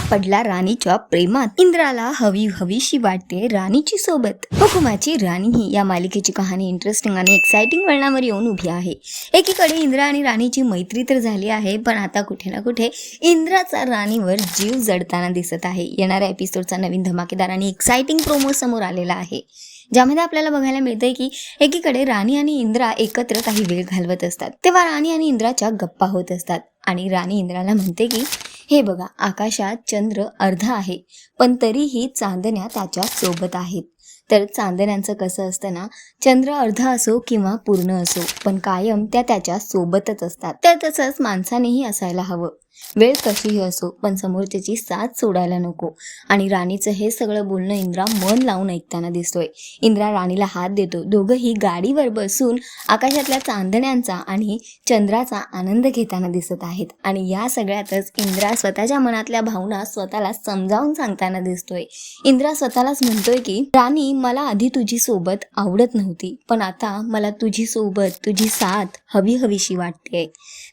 पडला राणीच्या प्रेमात. इंद्राला हवी हवीशी वाटते राणीची सोबत. हुकुमाची राणी ही या मालिकेची कहाणी इंटरेस्टिंग आणि एक्साइटिंग वळणावर येऊन उभी आहे. एकीकडे इंद्रा आणि राणीची मैत्री तर झाली आहे, पण आता कुठे ना कुठे इंद्राचा राणीवर जीव जडताना दिसत आहे. येणाऱ्या एपिसोडचा नवीन धमाकेदार आणि एक्साइटिंग प्रोमो समोर आलेला आहे, ज्यामध्ये आपल्याला बघायला मिळतंय की एकीकडे राणी आणि इंद्रा एकत्र काही वेळ घालवत असतात. तेव्हा राणी आणि इंद्राच्या गप्पा होत असतात आणि राणी इंद्राला म्हणते की हे बघा, आकाशात चंद्र अर्धा आहे, पण तरीही चांदण्या त्याच्या सोबत आहेत. तर चांदण्यांचं कसं असतं ना, चंद्र अर्धा असो किंवा पूर्ण असो, पण कायम त्या त्याच्या सोबतच असतात. तर तसंच माणसानेही असायला हवं. वेळ कशीही असो, पण समोरच्याची साथ सोडायला नको. आणि राणीचं हे सगळं बोलणं इंद्रा मन लावून ऐकताना दिसतोय. इंद्रा राणीला हात देतो. दोघंही गाडीवर बसून आकाशातल्या चांदण्यांचा आणि चंद्राचा आनंद घेताना दिसत आहेत. आणि या सगळ्यातच इंद्रा स्वतःच्या मनातल्या भावना स्वतःला समजावून सांगताना दिसतोय. इंद्रा स्वतःलाच म्हणतोय की राणी, मला आधी तुझी सोबत आवडत नव्हती, पण आता मला तुझी सोबत, तुझी साथ हवी हवीशी वाटते.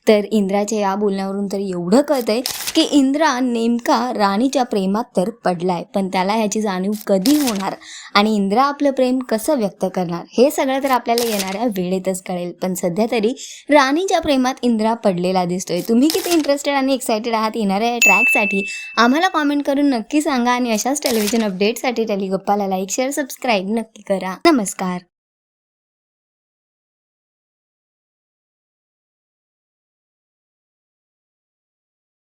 तर इंद्राच्या या बोलण्यावरून तर एवढं कळतंय की इंद्रा नेमका राणीच्या प्रेमात तर पडलाय, पण त्याला ह्याची जाणीव कधी होणार आणि इंद्रा आपलं प्रेम कसं व्यक्त करणार हे सगळं तर आपल्याला येणाऱ्या वेळेतच कळेल. पण सध्या तरी राणीच्या प्रेमात इंद्रा पडलेला दिसतोय. तुम्ही किती इंटरेस्टेड आणि एक्सायटेड आहात येणाऱ्या या ट्रॅकसाठी आम्हाला कॉमेंट करून नक्की सांगा. आणि अशाच टेलिव्हिजन अपडेटसाठी टेलिगप्पाला लाईक, शेअर, सबस्क्राईब नक्की करा. नमस्कार.